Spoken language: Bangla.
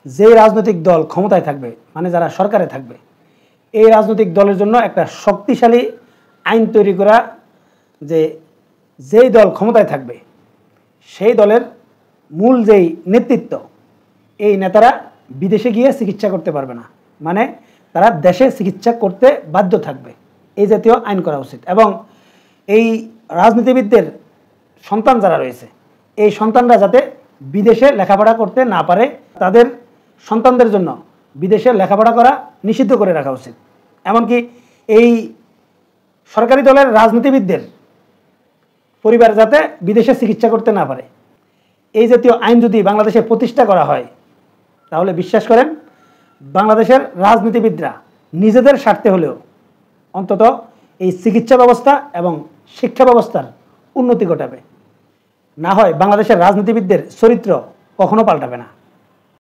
যে রাজনৈতিক দল ক্ষমতায় থাকবে, মানে যারা সরকারে থাকবে, এই রাজনৈতিক দলের জন্য একটা শক্তিশালী আইন তৈরি করা, যে যেই দল ক্ষমতায় থাকবে সেই দলের মূল যেই নেতৃত্ব, এই নেতারা বিদেশে গিয়ে চিকিৎসা করতে পারবে না, মানে তারা দেশে চিকিৎসা করতে বাধ্য থাকবে। এই জাতীয় আইন করা উচিত। এবং এই রাজনীতিবিদদের সন্তান যারা রয়েছে, এই সন্তানরা যাতে বিদেশে লেখাপড়া করতে না পারে, তাদের সন্তানদের জন্য বিদেশে লেখাপড়া করা নিষিদ্ধ করে রাখা উচিত। এমনকি এই সরকারি দলের রাজনীতিবিদদের পরিবার যাতে বিদেশে চিকিৎসা করতে না পারে, এই জাতীয় আইন যদি বাংলাদেশে প্রতিষ্ঠা করা হয়, তাহলে বিশ্বাস করেন বাংলাদেশের রাজনীতিবিদরা নিজেদের স্বার্থে হলেও অন্তত এই চিকিৎসা ব্যবস্থা এবং শিক্ষা ব্যবস্থার উন্নতি ঘটাবে। না হয় বাংলাদেশের রাজনীতিবিদদের চরিত্র কখনো পাল্টাবে না।